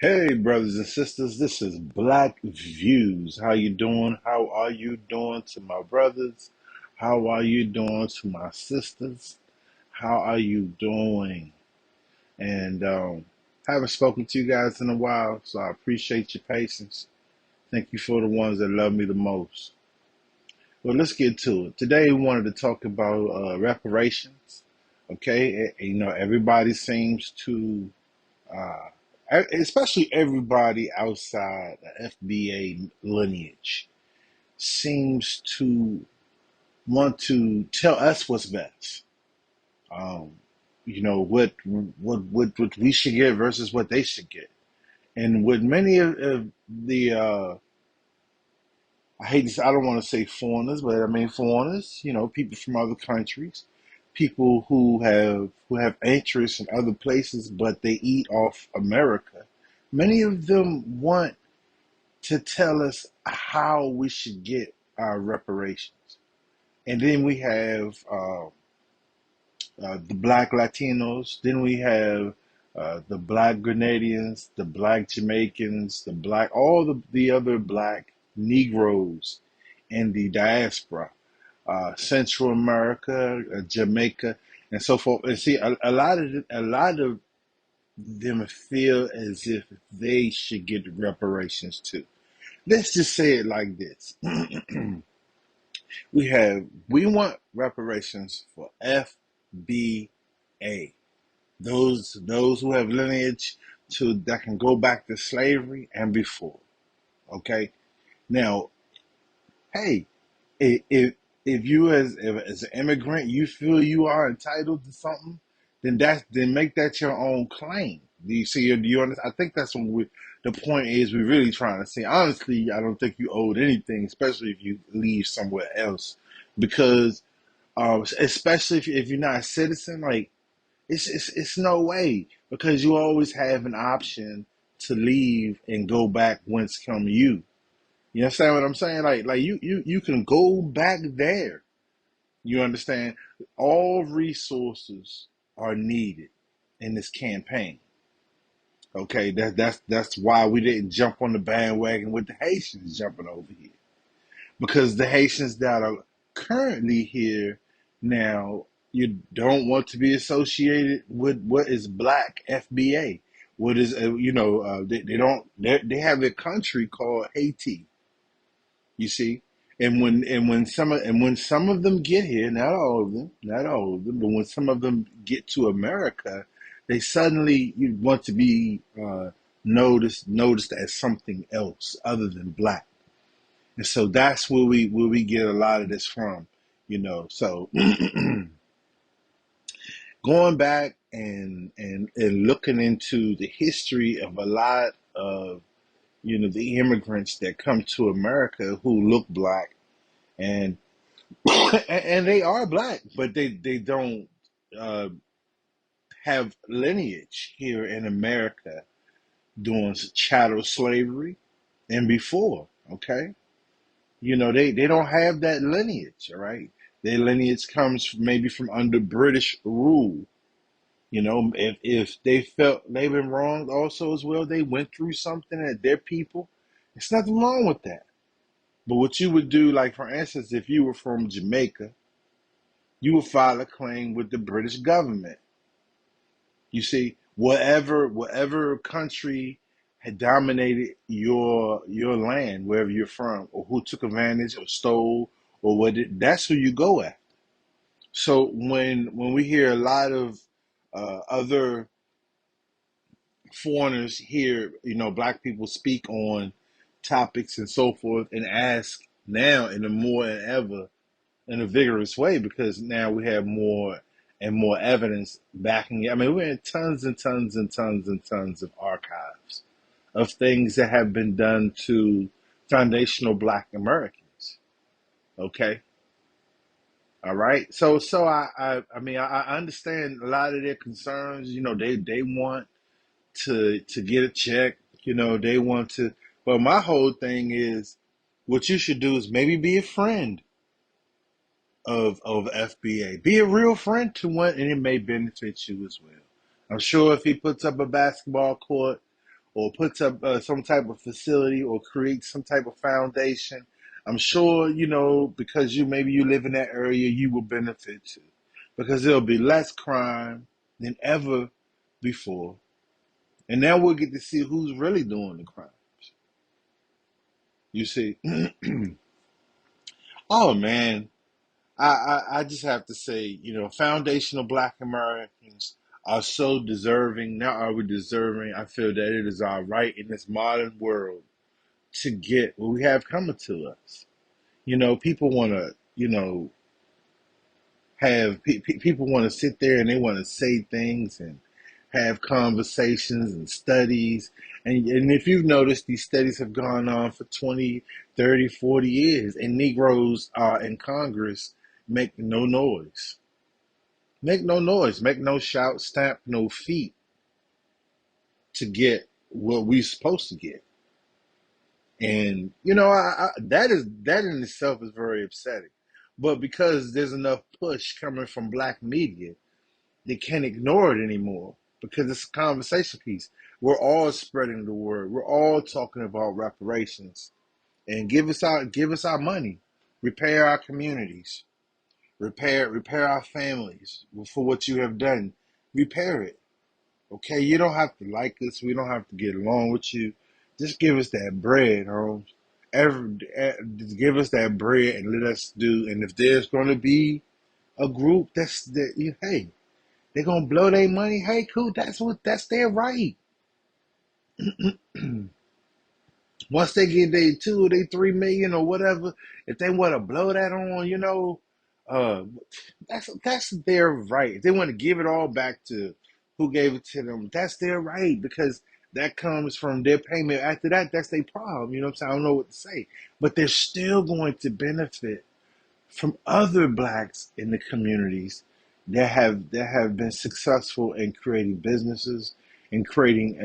Hey, brothers and sisters, this is Black Views. How you doing? How are you doing to my brothers? How are you doing to my sisters? How are you doing? And haven't spoken to you guys in a while, so I appreciate your patience. Thank you for the ones that love me the most. Well, let's get to it. Today, we wanted to talk about reparations. Okay, everybody seems to uh, especially everybody outside the FBA lineage seems to want to tell us what's best. Um, what we should get versus what they should get, and with many of the I hate to, I don't want to say foreigners, but I mean foreigners. People from other countries, people who have interests in other places, but they eat off America. Many of them want to tell us how we should get our reparations. And then we have the black Latinos, then we have the black Grenadians, the black Jamaicans, all the other black Negroes in the diaspora, Central America, Jamaica, and so forth. And see, a lot of them feel as if they should get reparations too. Let's just say it like this. We want reparations for FBA. Those who have lineage to that can go back to slavery and before. Okay? Now, hey, if you as an immigrant you feel you are entitled to something, then make that your own claim. Do you see? Do you understand? I think that's the point is we're really trying to say. Honestly, I don't think you owed anything, especially if you leave somewhere else, because especially if you're not a citizen, like it's no way, because you always have an option to leave and go back whence come you. You understand what I'm saying? Like you can go back there. You understand? All resources are needed in this campaign. Okay, that's why we didn't jump on the bandwagon with the Haitians jumping over here. Because the Haitians that are currently here now, you don't want to be associated with what is black FBA. What is they don't they have a country called Haiti. You see, and when some of them get here, not all of them, but when some of them get to America, they suddenly you want to be noticed as something else other than black, and so that's where we get a lot of this from, So going back and looking into the history of a lot of the immigrants that come to America who look black and and they are black, but they don't uh, have lineage here in America during chattel slavery and before. Okay, they don't have that lineage. All right, their lineage comes maybe from under British rule. If they felt they've been wronged also as well, they went through something at their people. There's nothing wrong with that. But what you would do, like for instance, if you were from Jamaica, you would file a claim with the British government. You see, whatever country had dominated your land, wherever you're from, or who took advantage or stole or that's who you go at. So when we hear a lot of other foreigners hear, black people speak on topics and so forth, and ask now in a more than ever in a vigorous way, because now we have more and more evidence backing it. I mean, we're in tons and tons and tons and tons of archives of things that have been done to foundational black Americans. Okay. All right. So I mean I understand a lot of their concerns. They want to get a check. They want to, but my whole thing is what you should do is maybe be a friend of FBA. Be a real friend to one, and it may benefit you as well. I'm sure if he puts up a basketball court or puts up some type of facility or creates some type of foundation, I'm sure, because maybe you live in that area, you will benefit too. Because there'll be less crime than ever before. And now we'll get to see who's really doing the crime. You see? Oh man, I just have to say, foundational Black Americans are so deserving. Now are we deserving? I feel that it is our right in this modern world to get what we have coming to us. People want to, people want to sit there and they want to say things and have conversations and studies. And if you've noticed, these studies have gone on for 20, 30, 40 years, and Negroes in Congress make no noise. Make no noise, make no shout, stamp no feet to get what we're supposed to get. And that in itself is very upsetting. But because there's enough push coming from black media, they can't ignore it anymore because it's a conversation piece. We're all spreading the word. We're all talking about reparations. And give us our money. Repair our communities. Repair our families for what you have done. Repair it. Okay, you don't have to like us. We don't have to get along with you. Just give us that bread, Holmes. Just give us that bread and let us do. And if there's going to be a group hey, they're gonna blow their money. Hey, cool. That's their right. Once they get their 2 or their 3 million or whatever, if they want to blow that on, uh, that's their right. If they want to give it all back to who gave it to them, that's their right because that comes from their payment. After that, that's their problem. You know what I'm saying? I don't know what to say, but they're still going to benefit from other blacks in the communities that have been successful in creating businesses and creating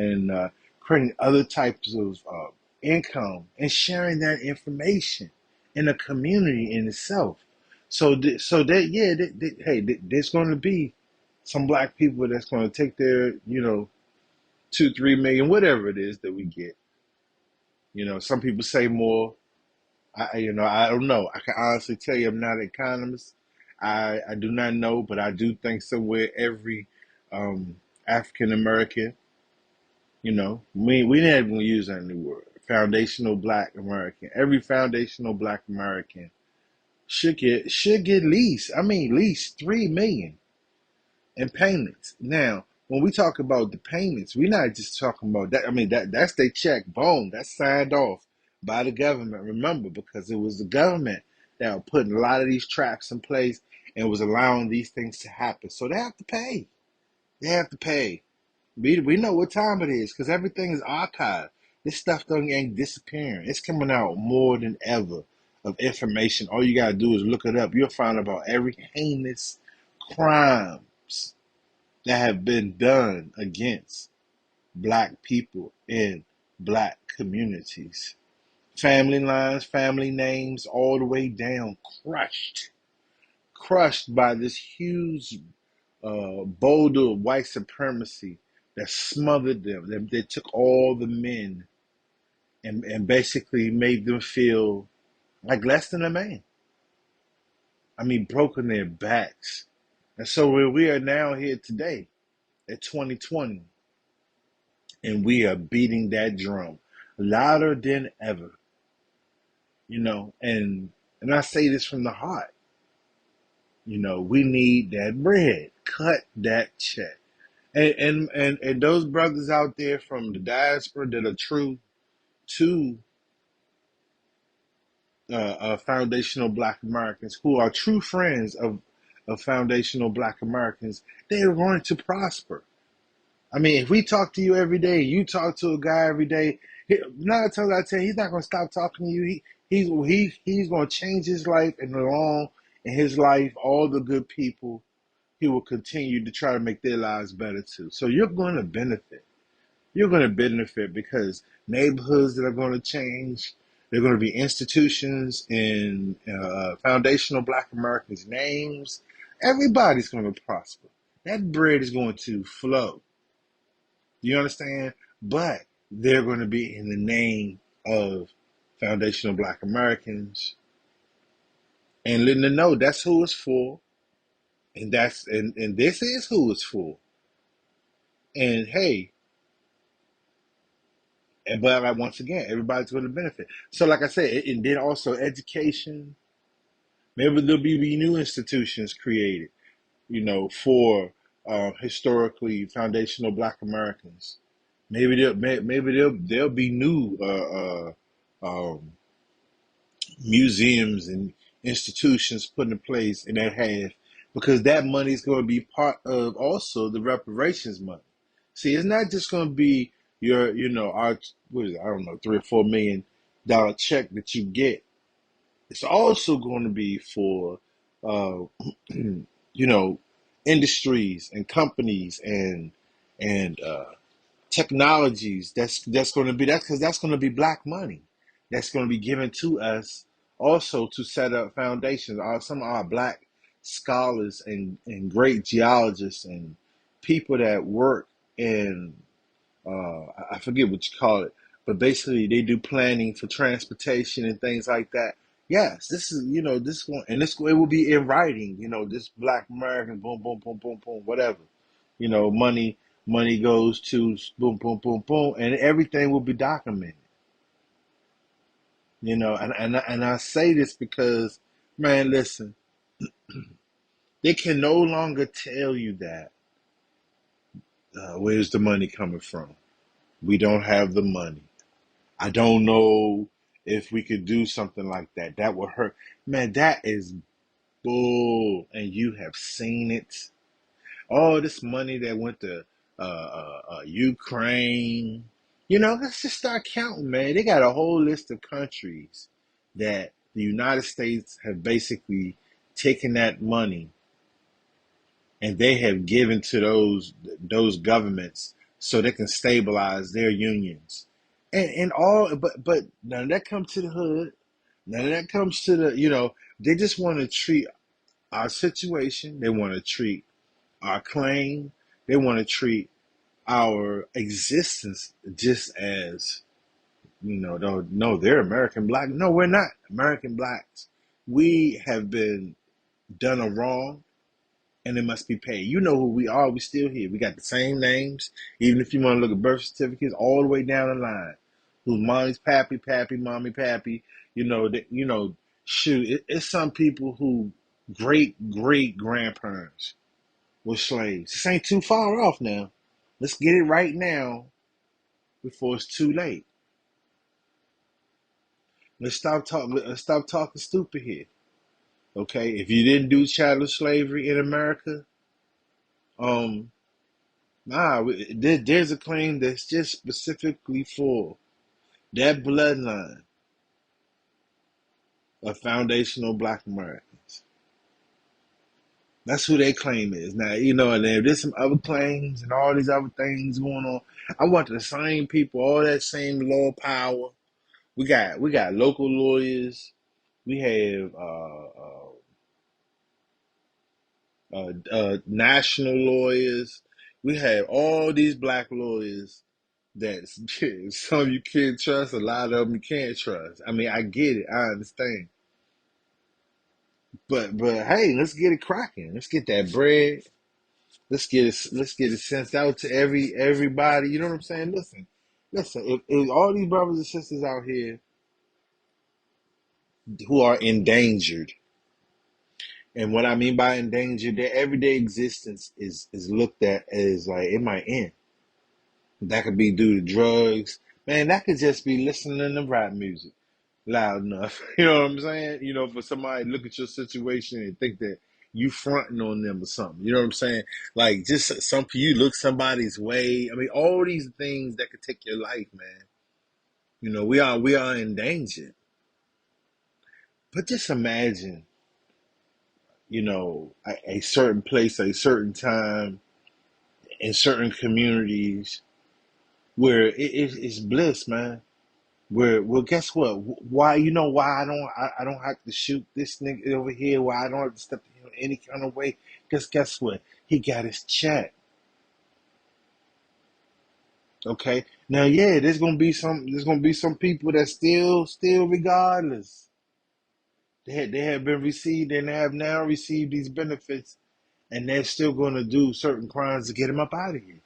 other types of income and sharing that information in a community in itself. So that yeah, hey, there's going to be some black people that's going to take their 2 3 million, whatever it is that we get. Some people say more. I don't know. I can honestly tell you I'm not an economist. I do not know, but I do think somewhere every um, African American, we never even use that new word. Foundational Black American. Every foundational Black American should get least 3 million in payments. Now, when we talk about the payments, we're not just talking about that. That's their check. Boom, that's signed off by the government. Remember, because it was the government that were putting a lot of these traps in place and was allowing these things to happen. So they have to pay. They have to pay. We know what time it is because everything is archived. This stuff ain't disappearing. It's coming out more than ever of information. All you gotta do is look it up. You'll find about every heinous crimes that have been done against black people in black communities. Family lines, family names, all the way down, crushed by this huge boulder of white supremacy that smothered them. They took all the men and basically made them feel like less than a man. Broken their backs. And so where we are now here today at 2020, and we are beating that drum louder than ever, and I say this from the heart. We need that bread. Cut that check. And those brothers out there from the diaspora that are true to foundational Black Americans, who are true friends of foundational Black Americans, they are going to prosper. If we talk to you every day, you talk to a guy every day, 9 times out of 10, he's not going to stop talking to you. He's going to change his life, and along in his life, all the good people, he will continue to try to make their lives better too. So you're going to benefit. You're going to benefit because neighborhoods that are going to change, there are going to be institutions in foundational Black Americans' names. Everybody's going to prosper. That bread is going to flow. Do you understand? But they're going to be in the name of foundational Black Americans and letting them know that's who it's for, and and this is who it's for. And hey, but like, once again, everybody's going to benefit. So, like I said, and then also education. Maybe there'll be new institutions created, for historically foundational Black Americans. Maybe there'll be new museums and institutions put in place in that half, because that money is going to be part of also the reparations money. See, it's not just going to be our, what is it, I don't know, $3 or $4 million check that you get. It's also going to be for uh, industries and companies and technologies. That's going to be that, because that's going to be Black money that's going to be given to us also to set up foundations. Some of our Black scholars and great geologists and people that work in I forget what you call it, but basically they do planning for transportation and things like that. Yes, this is this one, and this it will be in writing. This Black American, boom, boom, boom, boom, boom, whatever. Money goes to boom, boom, boom, boom, and everything will be documented. And I say this because, man, listen, they can no longer tell you that where's the money coming from. We don't have the money. I don't know if we could do something like that. That would hurt. Man, that is bull. And you have seen it. All this money that went to Ukraine. Let's just start counting, man. They got a whole list of countries that the United States have basically taken that money and they have given to those governments so they can stabilize their unions, and all. But none of that comes to the hood. None of that comes to the. They just want to treat our situation. They want to treat our claim. They want to treat our existence just as no, they're American Black. No, we're not American Blacks. We have been done a wrong, and it must be paid. You know who we are. We still here. We got the same names. Even if you want to look at birth certificates, all the way down the line. Whose mommy's Pappy, Pappy, mommy, Pappy. Shoot. It's some people who great grandparents were slaves. This ain't too far off now. Let's get it right now before it's too late. Let's stop talking stupid here. Okay, if you didn't do chattel slavery in America, um, there's a claim that's just specifically for that bloodline of foundational Black Americans. That's who their claim is. Now, and there's some other claims and all these other things going on. I want the same people, all that same law power. We got local lawyers. We have national lawyers. We have all these Black lawyers that some you can't trust, a lot of them you can't trust. I mean, I get it, I understand, but hey, let's get it cracking. Let's get that bread. Let's get it sent out to everybody. You know what I'm saying? Listen. If all these brothers and sisters out here who are endangered, and what I mean by endangered, their everyday existence is looked at as like it might end. That could be due to drugs. Man, that could just be listening to rap music loud enough. You know what I'm saying? For somebody to look at your situation and think that you fronting on them or something. You know what I'm saying? Like just you look somebody's way. I mean, all these things that could take your life, man. We are in danger. But just imagine, a certain place, a certain time, in certain communities where it's bliss, man. Well, guess what? Why why I don't have to shoot this nigga over here? Why I don't have to step to him any kind of way? Because guess what? He got his check. Okay. Now, yeah, there's gonna be some people that still regardless. They have been received and have now received these benefits, and they're still gonna do certain crimes to get them up out of here.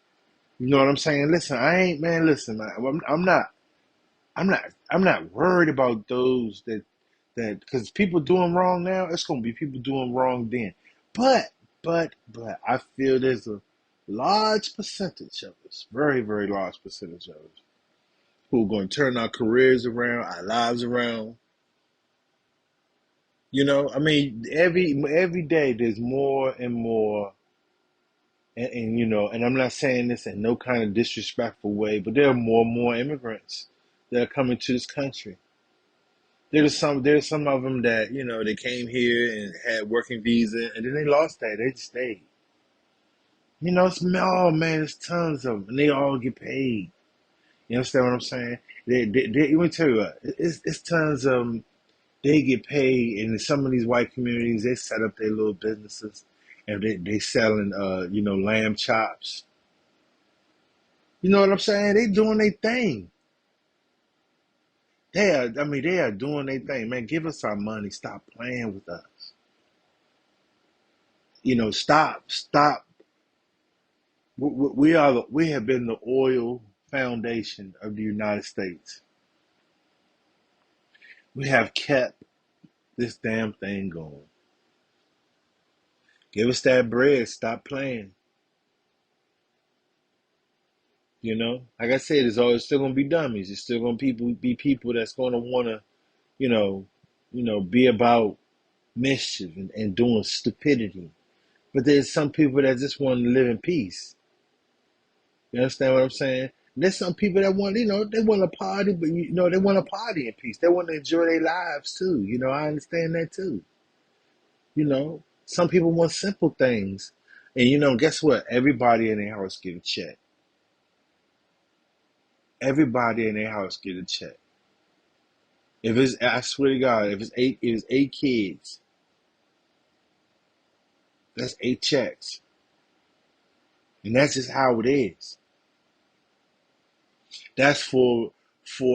You know what I'm saying? Listen, I ain't man. Listen, man, I'm not worried about those that because people doing wrong now. It's gonna be people doing wrong then. But I feel there's a large percentage of us, very very large percentage of us, who are going to turn our careers around, our lives around. I mean, every day there's more and more, and I'm not saying this in no kind of disrespectful way, but there are more and more immigrants that are coming to this country. There's some of them that they came here and had working visa, and then they lost that. They just stayed. Oh man, there's tons of them, and they all get paid. You understand what I'm saying? Let me tell you what, it's tons of them. They get paid, and in some of these white communities, they set up their little businesses, and they selling lamb chops. You know what I'm saying? They doing their thing. I mean, they are doing their thing, man. Give us our money. Stop playing with us. Stop. We have been the oil foundation of the United States. We have kept this damn thing going. Give us that bread. Stop playing. Like I said, it's always still gonna be dummies. It's still gonna be people that's gonna wanna, you know, be about mischief and doing stupidity. But there's some people that just want to live in peace. You understand what I'm saying? There's some people that want, they want to party, but they want to party in peace. They want to enjoy their lives too. I understand that too. Some people want simple things, and guess what? Everybody in their house get a check. Everybody in their house get a check. I swear to God, if it's eight kids, that's eight checks, and that's just how it is. That's for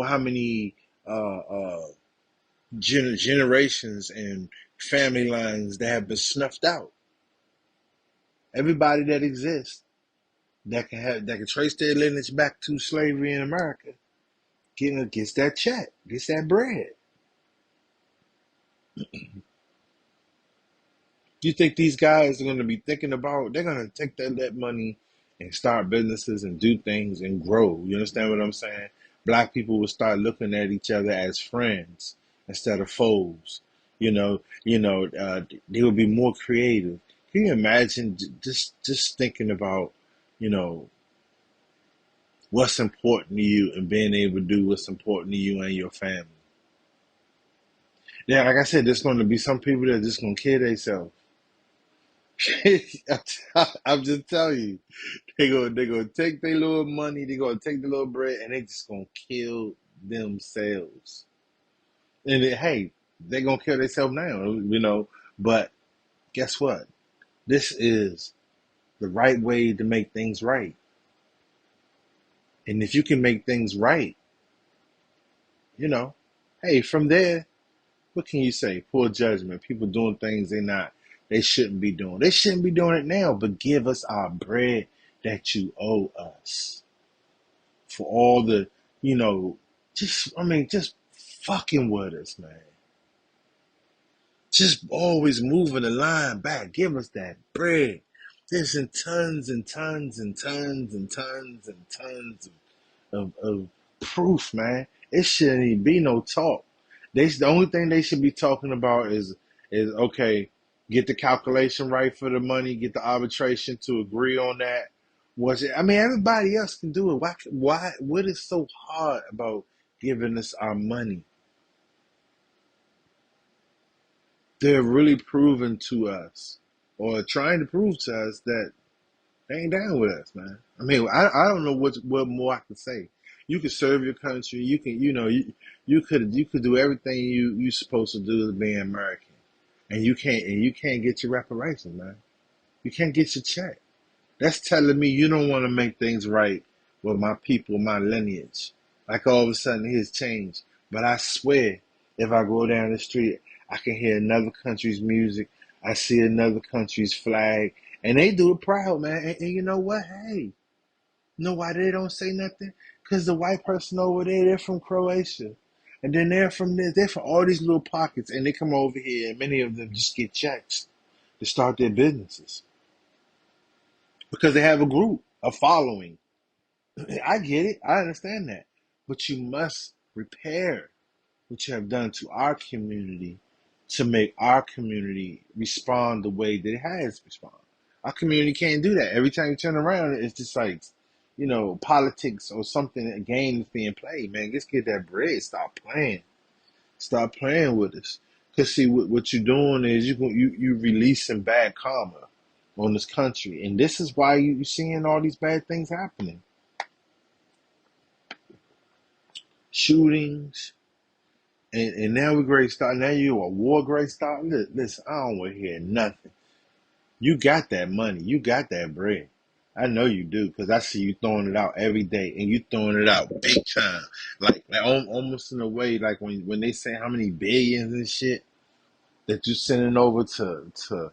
how many generations and family lines that have been snuffed out. Everybody that exists that can trace their lineage back to slavery in America gets that check, gets that bread. You think these guys are going to be thinking about? They're going to take that money and start businesses and do things and grow. You understand what I'm saying? Black people will start looking at each other as friends instead of foes. They will be more creative. Can you imagine just thinking about, you know, what's important to you and being able to do what's important to you and your family? Yeah, like I said, there's going to be some people that are just going to kill themselves. I'm just telling you, they gonna take their little money, they gonna take the little bread, and they just gonna kill themselves. And hey, they gonna kill themselves now, But guess what? This is the right way to make things right. And if you can make things right, you know, hey, from there, what can you say? Poor judgment. People doing things they shouldn't be doing. They shouldn't be doing it now, but give us our bread that you owe us for all the, you know, just fucking with us, man. Just always moving the line back. Give us that bread. There's in tons and tons and tons and tons and tons of proof, man. It shouldn't even be no talk. The only thing they should be talking about is okay, get the calculation right for the money, get the arbitration to agree on that. I mean, everybody else can do it. What is so hard about giving us our money? They're really proving to us, or trying to prove to us, that they ain't down with us, man. I mean, I don't know what more I can say. You can serve your country. You can, you could do everything you supposed to do as being American, and you can't get your reparations, man. You can't get your check. That's telling me you don't want to make things right with my people, my lineage. Like all of a sudden his changed. But I swear, if I go down the street, I can hear another country's music. I see another country's flag. And they do it proud, man. And you know what? Hey, you know why they don't say nothing? Because the white person over there, they're from Croatia. And then they're from all these little pockets. And they come over here and many of them just get checks to start their businesses. Because they have a group, a following. I get it. I understand that. But you must repair what you have done to our community to make our community respond the way that it has responded. Our community can't do that. Every time you turn around, it's just like, politics or something, a game that's being played. Man, let's get that bread. Stop playing. Stop playing with us. Because see, what you're doing is you releasing bad karma on this country. And this is why you're seeing all these bad things happening. Shootings, and now we're great start. Now you a war great start. Listen, I don't want to hear nothing. You got that money. You got that bread. I know you do because I see you throwing it out every day, and you throwing it out big time, like almost in a way like when they say how many billions and shit that you're sending over to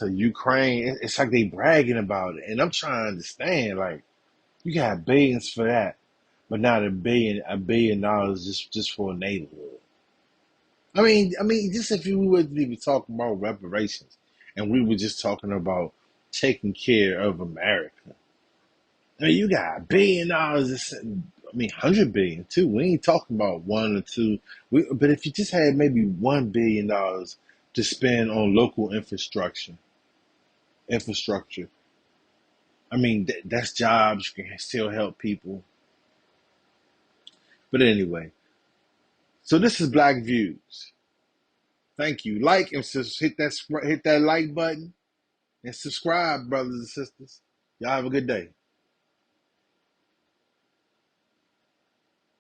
Ukraine. It's like they bragging about it, and I'm trying to understand. Like you got billions for that, but not $1 billion just for a neighborhood. Just if we were to be talking about reparations, and we were just talking about taking care of America. You got $1 billion. 100 billion too. We ain't talking about one or two. But if you just had maybe $1 billion to spend on local infrastructure. That's jobs. You can still help people. But anyway, so this is Black Views. Thank you. Like and hit that like button. And subscribe, brothers and sisters. Y'all have a good day.